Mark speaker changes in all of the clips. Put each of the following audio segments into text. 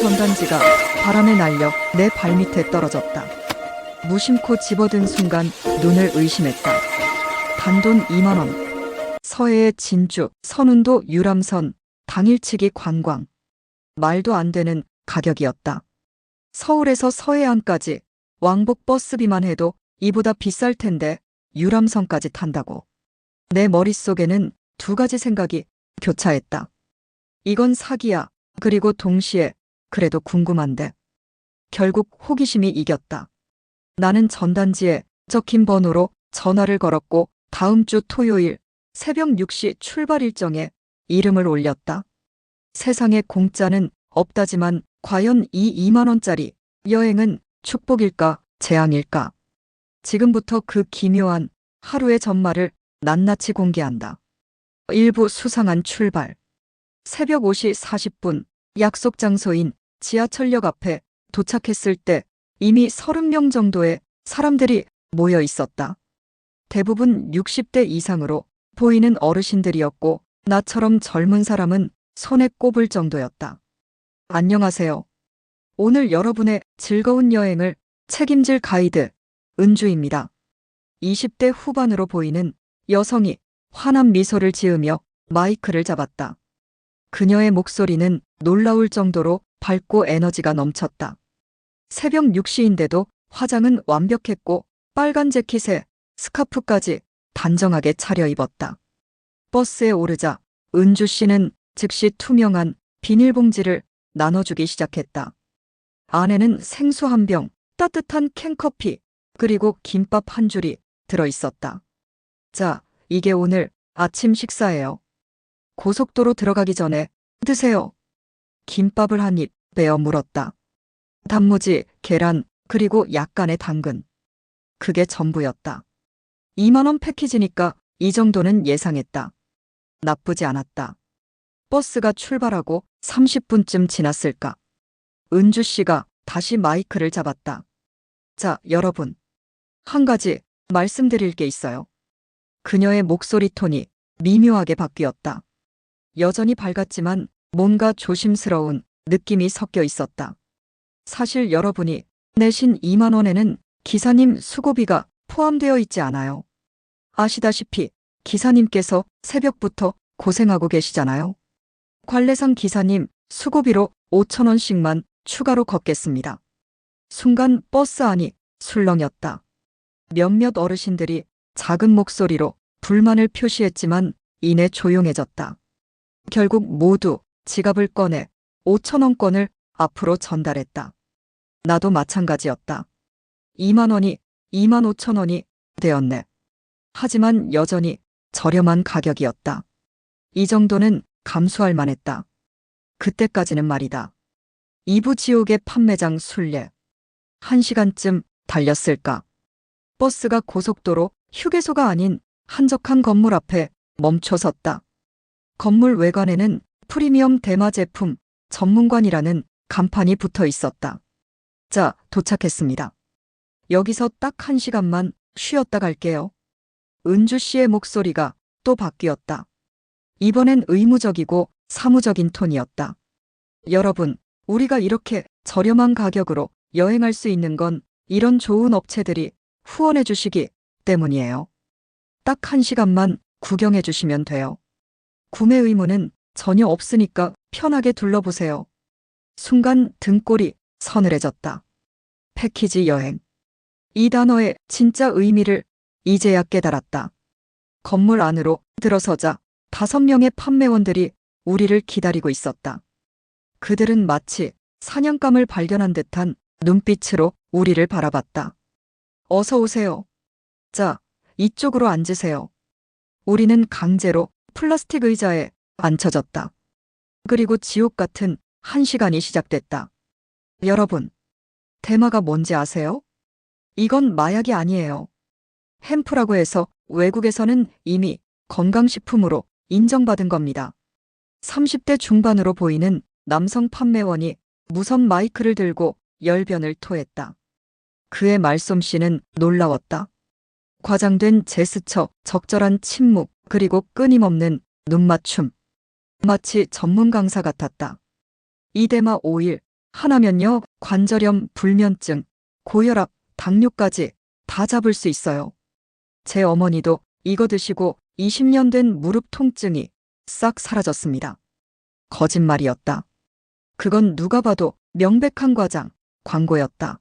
Speaker 1: 전단지가 바람에 날려 내 발밑에 떨어졌다. 무심코 집어든 순간 눈을 의심했다. 단돈 2만 원. 서해의 진주, 선운도 유람선, 당일치기 관광. 말도 안 되는 가격이었다. 서울에서 서해안까지 왕복 버스비만 해도 이보다 비쌀 텐데 유람선까지 탄다고. 내 머릿속에는 두 가지 생각이 교차했다. 이건 사기야. 그리고 동시에 그래도 궁금한데. 결국 호기심이 이겼다. 나는 전단지에 적힌 번호로 전화를 걸었고 다음 주 토요일 새벽 6시 출발 일정에 이름을 올렸다. 세상에 공짜는 없다지만 과연 이 2만 원짜리 여행은 축복일까 재앙일까? 지금부터 그 기묘한 하루의 전말을 낱낱이 공개한다. 일부 수상한 출발. 새벽 5시 40분 약속 장소인 지하철역 앞에 도착했을 때 이미 30명 정도의 사람들이 모여 있었다. 대부분 60대 이상으로 보이는 어르신들이었고 나처럼 젊은 사람은 손에 꼽을 정도였다. 안녕하세요. 오늘 여러분의 즐거운 여행을 책임질 가이드 은주입니다. 20대 후반으로 보이는 여성이 환한 미소를 지으며 마이크를 잡았다. 그녀의 목소리는 놀라울 정도로 밝고 에너지가 넘쳤다. 새벽 6시인데도 화장은 완벽했고 빨간 재킷에 스카프까지 단정하게 차려입었다. 버스에 오르자 은주 씨는 즉시 투명한 비닐봉지를 나눠주기 시작했다. 안에는 생수 한 병, 따뜻한 캔커피, 그리고 김밥 한 줄이 들어있었다. 자, 이게 오늘 아침 식사예요. 고속도로 들어가기 전에 드세요. 김밥을 한 입 베어 물었다. 단무지, 계란, 그리고 약간의 당근. 그게 전부였다. 2만 원 패키지니까 이 정도는 예상했다. 나쁘지 않았다. 버스가 출발하고 30분쯤 지났을까. 은주 씨가 다시 마이크를 잡았다. 자, 여러분. 한 가지 말씀드릴 게 있어요. 그녀의 목소리 톤이 미묘하게 바뀌었다. 여전히 밝았지만 뭔가 조심스러운 느낌이 섞여 있었다. 사실 여러분이 내신 2만 원에는 기사님 수고비가 포함되어 있지 않아요. 아시다시피 기사님께서 새벽부터 고생하고 계시잖아요. 관례상 기사님 수고비로 5천 원씩만 추가로 걷겠습니다. 순간 버스 안이 술렁였다. 몇몇 어르신들이 작은 목소리로 불만을 표시했지만 이내 조용해졌다. 결국 모두 지갑을 꺼내 5천 원권을 앞으로 전달했다. 나도 마찬가지였다. 2만 원이 2만 5천 원이 되었네. 하지만 여전히 저렴한 가격이었다. 이 정도는 감수할 만했다. 그때까지는 말이다. 이부 지옥의 판매장 순례. 1시간쯤 달렸을까. 버스가 고속도로 휴게소가 아닌 한적한 건물 앞에 멈춰섰다. 건물 외관에는 프리미엄 대마 제품 전문관이라는 간판이 붙어 있었다. 자, 도착했습니다. 여기서 딱 1시간만 쉬었다 갈게요. 은주 씨의 목소리가 또 바뀌었다. 이번엔 의무적이고 사무적인 톤이었다. 여러분, 우리가 이렇게 저렴한 가격으로 여행할 수 있는 건 이런 좋은 업체들이 후원해 주시기 때문이에요. 딱 1시간만 구경해 주시면 돼요. 구매 의무는 전혀 없으니까 편하게 둘러보세요. 순간 등골이 서늘해졌다. 패키지 여행. 이 단어의 진짜 의미를 이제야 깨달았다. 건물 안으로 들어서자 5명의 판매원들이 우리를 기다리고 있었다. 그들은 마치 사냥감을 발견한 듯한 눈빛으로 우리를 바라봤다. 어서 오세요. 자, 이쪽으로 앉으세요. 우리는 강제로 플라스틱 의자에 앉혀졌다. 그리고 지옥 같은 1시간이 시작됐다. 여러분, 대마가 뭔지 아세요? 이건 마약이 아니에요. 햄프라고 해서 외국에서는 이미 건강식품으로 인정받은 겁니다. 30대 중반으로 보이는 남성 판매원이 무선 마이크를 들고 열변을 토했다. 그의 말솜씨는 놀라웠다. 과장된 제스처, 적절한 침묵, 그리고 끊임없는 눈맞춤. 마치 전문 강사 같았다. 이 대마 오일, 하나면요, 관절염, 불면증, 고혈압, 당뇨까지 다 잡을 수 있어요. 제 어머니도 이거 드시고 20년 된 무릎 통증이 싹 사라졌습니다. 거짓말이었다. 그건 누가 봐도 명백한 과장, 광고였다.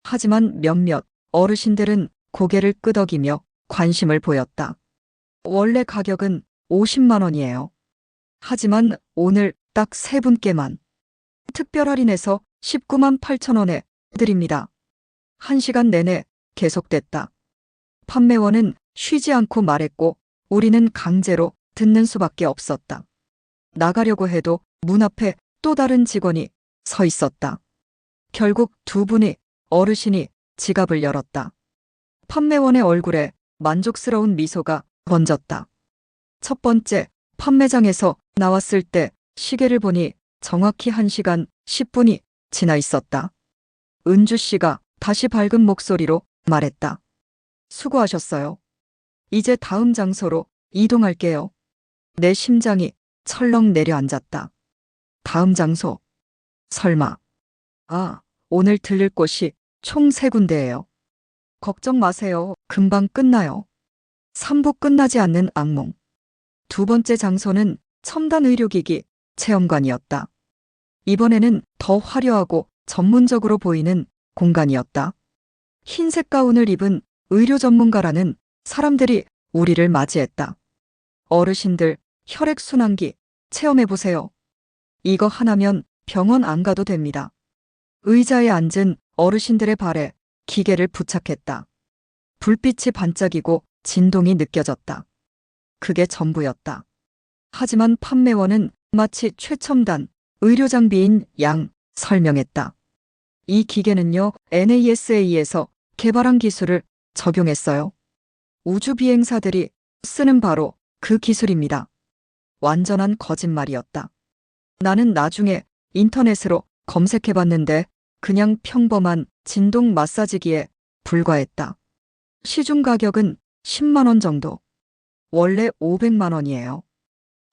Speaker 1: 하지만 몇몇 어르신들은 고개를 끄덕이며 관심을 보였다. 원래 가격은 50만 원이에요. 하지만 오늘 딱 3분께만 특별 할인해서 19만 8천 원에 드립니다. 1시간 내내 계속됐다. 판매원은 쉬지 않고 말했고 우리는 강제로 듣는 수밖에 없었다. 나가려고 해도 문 앞에 또 다른 직원이 서 있었다. 결국 두 분이 어르신이 지갑을 열었다. 판매원의 얼굴에 만족스러운 미소가 번졌다. 첫 번째 판매장에서 나왔을 때 시계를 보니 정확히 1시간 10분이 지나 있었다. 은주 씨가 다시 밝은 목소리로 말했다. 수고하셨어요. 이제 다음 장소로 이동할게요. 내 심장이 철렁 내려앉았다. 다음 장소. 설마. 아, 오늘 들릴 곳이 총 3군데예요. 걱정 마세요. 금방 끝나요. 3부 끝나지 않는 악몽. 두 번째 장소는 첨단 의료기기 체험관이었다. 이번에는 더 화려하고 전문적으로 보이는 공간이었다. 흰색 가운을 입은 의료 전문가라는 사람들이 우리를 맞이했다. 어르신들, 혈액순환기 체험해보세요. 이거 하나면 병원 안 가도 됩니다. 의자에 앉은 어르신들의 발에 기계를 부착했다. 불빛이 반짝이고 진동이 느껴졌다. 그게 전부였다. 하지만 판매원은 마치 최첨단 의료장비인 양 설명했다. 이 기계는요, NASA에서 개발한 기술을 적용했어요. 우주비행사들이 쓰는 바로 그 기술입니다. 완전한 거짓말이었다. 나는 나중에 인터넷으로 검색해봤는데 그냥 평범한 진동 마사지기에 불과했다. 시중 가격은 10만 원 정도. 원래 500만 원이에요.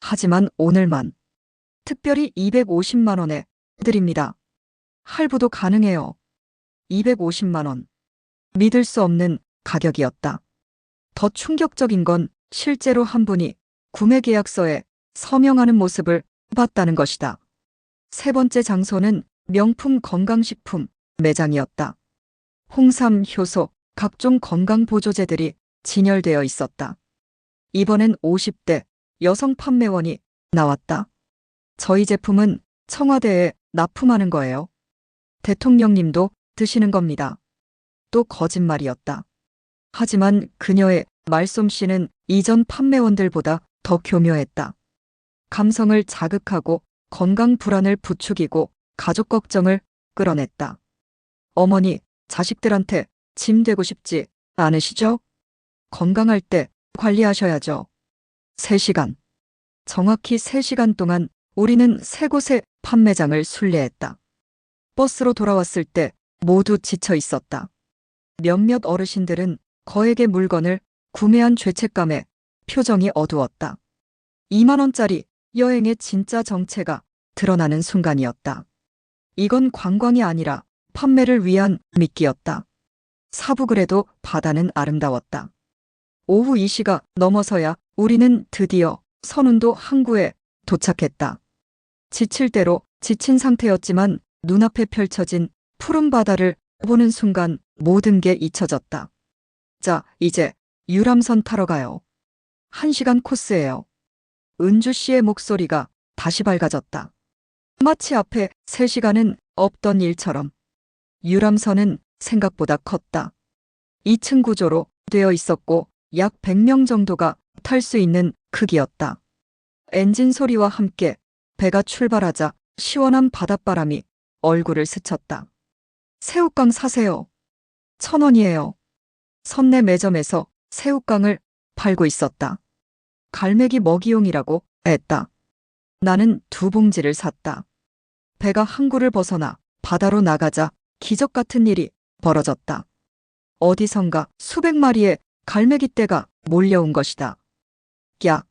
Speaker 1: 하지만 오늘만 특별히 250만 원에 드립니다. 할부도 가능해요. 250만 원. 믿을 수 없는 가격이었다. 더 충격적인 건 실제로 한 분이 구매 계약서에 서명하는 모습을 봤다는 것이다. 세 번째 장소는 명품 건강식품 매장이었다. 홍삼, 효소, 각종 건강보조제들이 진열되어 있었다. 이번엔 50대 여성 판매원이 나왔다. 저희 제품은 청와대에 납품하는 거예요. 대통령님도 드시는 겁니다. 또 거짓말이었다. 하지만 그녀의 말솜씨는 이전 판매원들보다 더 교묘했다. 감성을 자극하고 건강 불안을 부추기고 가족 걱정을 끌어냈다. 어머니, 자식들한테 짐 되고 싶지 않으시죠? 건강할 때 관리하셔야죠. 3시간. 정확히 3시간 동안 우리는 3곳의 판매장을 순례했다. 버스로 돌아왔을 때 모두 지쳐 있었다. 몇몇 어르신들은 거액의 물건을 구매한 죄책감에 표정이 어두웠다. 2만 원짜리 여행의 진짜 정체가 드러나는 순간이었다. 이건 관광이 아니라 판매를 위한 미끼였다. 사부 그래도 바다는 아름다웠다. 오후 2시가 넘어서야 우리는 드디어 선운도 항구에 도착했다. 지칠 대로 지친 상태였지만 눈앞에 펼쳐진 푸른 바다를 보는 순간 모든 게 잊혀졌다. 자, 이제 유람선 타러 가요. 1시간 코스예요. 은주 씨의 목소리가 다시 밝아졌다. 마치 앞에 3시간은 없던 일처럼. 유람선은 생각보다 컸다. 2층 구조로 되어 있었고 약 100명 정도가 탈 수 있는 크기였다. 엔진 소리와 함께 배가 출발하자 시원한 바닷바람이 얼굴을 스쳤다. 새우깡 사세요. 1,000원이에요. 선내 매점에서 새우깡을 팔고 있었다. 갈매기 먹이용이라고 했다. 나는 2봉지를 샀다. 배가 항구를 벗어나 바다로 나가자 기적 같은 일이 벌어졌다. 어디선가 수백 마리의 갈매기 떼가 몰려온 것이다. 깍,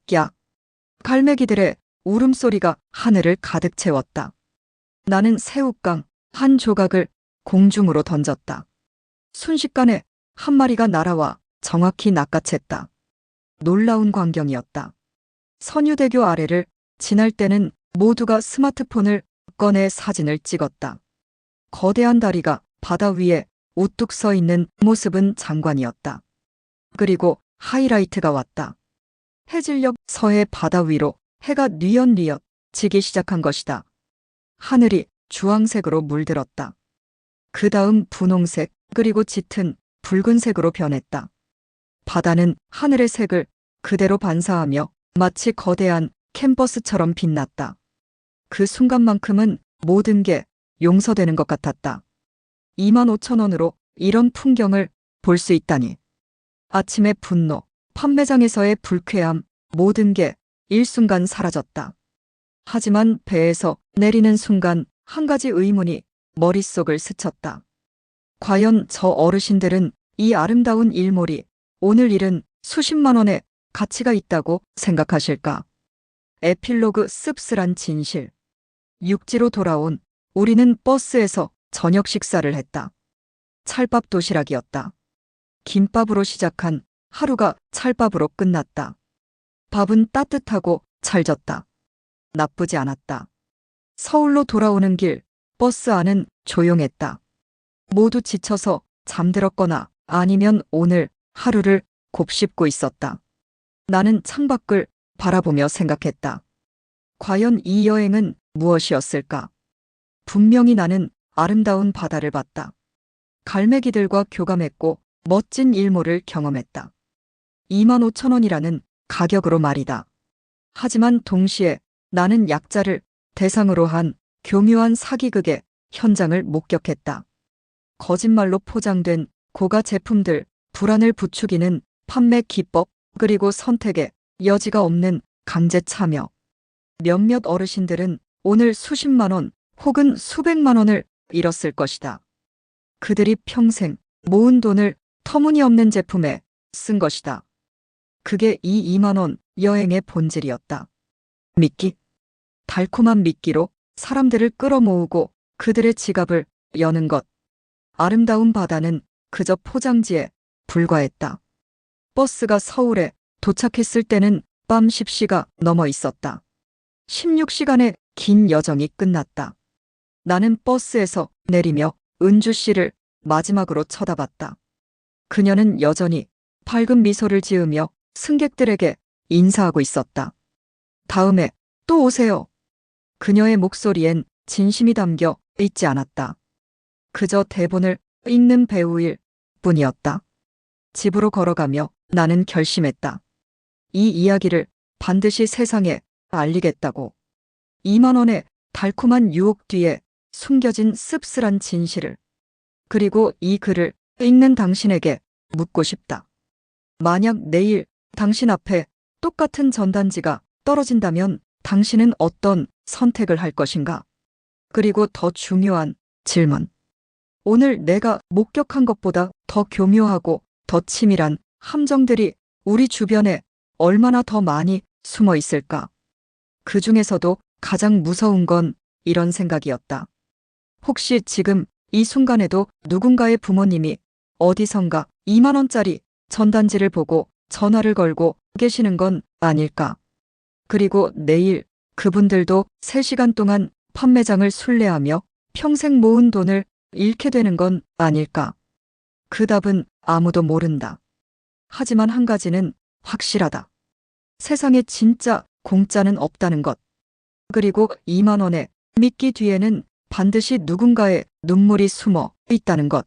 Speaker 1: 깍. 갈매기들의 울음소리가 하늘을 가득 채웠다. 나는 새우깡 한 조각을 공중으로 던졌다. 순식간에 한 마리가 날아와 정확히 낚아챘다. 놀라운 광경이었다. 선유대교 아래를 지날 때는 모두가 스마트폰을 꺼내 사진을 찍었다. 거대한 다리가 바다 위에 우뚝 서 있는 모습은 장관이었다. 그리고 하이라이트가 왔다. 해질녘 서해 바다 위로 해가 뉘엿뉘엿 지기 시작한 것이다. 하늘이 주황색으로 물들었다. 그 다음 분홍색 그리고 짙은 붉은색으로 변했다. 바다는 하늘의 색을 그대로 반사하며 마치 거대한 캔버스처럼 빛났다. 그 순간만큼은 모든 게 용서되는 것 같았다. 25,000원으로 이런 풍경을 볼 수 있다니. 아침의 분노, 판매장에서의 불쾌함, 모든 게 일순간 사라졌다. 하지만 배에서 내리는 순간 한 가지 의문이 머릿속을 스쳤다. 과연 저 어르신들은 이 아름다운 일몰이 오늘 잃은 수십만 원의 가치가 있다고 생각하실까? 에필로그 씁쓸한 진실. 육지로 돌아온 우리는 버스에서 저녁 식사를 했다. 찰밥 도시락이었다. 김밥으로 시작한 하루가 찰밥으로 끝났다. 밥은 따뜻하고 찰졌다. 나쁘지 않았다. 서울로 돌아오는 길, 버스 안은 조용했다. 모두 지쳐서 잠들었거나 아니면 오늘 하루를 곱씹고 있었다. 나는 창밖을 바라보며 생각했다. 과연 이 여행은 무엇이었을까? 분명히 나는 아름다운 바다를 봤다. 갈매기들과 교감했고 멋진 일몰을 경험했다. 25,000원이라는 가격으로 말이다. 하지만 동시에 나는 약자를 대상으로 한 교묘한 사기극의 현장을 목격했다. 거짓말로 포장된 고가 제품들, 불안을 부추기는 판매 기법, 그리고 선택에 여지가 없는 강제 참여. 몇몇 어르신들은 오늘 수십만 원 혹은 수백만 원을 잃었을 것이다. 그들이 평생 모은 돈을 터무니없는 제품에 쓴 것이다. 그게 이 2만 원 여행의 본질이었다. 미끼. 달콤한 미끼로 사람들을 끌어모으고 그들의 지갑을 여는 것. 아름다운 바다는 그저 포장지에 불과했다. 버스가 서울에 도착했을 때는 밤 10시가 넘어 있었다. 16시간의 긴 여정이 끝났다. 나는 버스에서 내리며 은주 씨를 마지막으로 쳐다봤다. 그녀는 여전히 밝은 미소를 지으며 승객들에게 인사하고 있었다. 다음에 또 오세요. 그녀의 목소리엔 진심이 담겨 있지 않았다. 그저 대본을 읽는 배우일 뿐이었다. 집으로 걸어가며 나는 결심했다. 이 이야기를 반드시 세상에 알리겠다고. 2만 원의 달콤한 유혹 뒤에 숨겨진 씁쓸한 진실을. 그리고 이 글을 읽는 당신에게 묻고 싶다. 만약 내일 당신 앞에 똑같은 전단지가 떨어진다면 당신은 어떤 선택을 할 것인가? 그리고 더 중요한 질문. 오늘 내가 목격한 것보다 더 교묘하고 더 치밀한 함정들이 우리 주변에 얼마나 더 많이 숨어 있을까? 그 중에서도 가장 무서운 건 이런 생각이었다. 혹시 지금 이 순간에도 누군가의 부모님이 어디선가 2만 원짜리 전단지를 보고 전화를 걸고 계시는 건 아닐까? 그리고 내일 그분들도 3시간 동안 판매장을 순례하며 평생 모은 돈을 잃게 되는 건 아닐까? 그 답은 아무도 모른다. 하지만 한 가지는 확실하다. 세상에 진짜 공짜는 없다는 것. 그리고 2만 원의 미끼 뒤에는 반드시 누군가의 눈물이 숨어 있다는 것.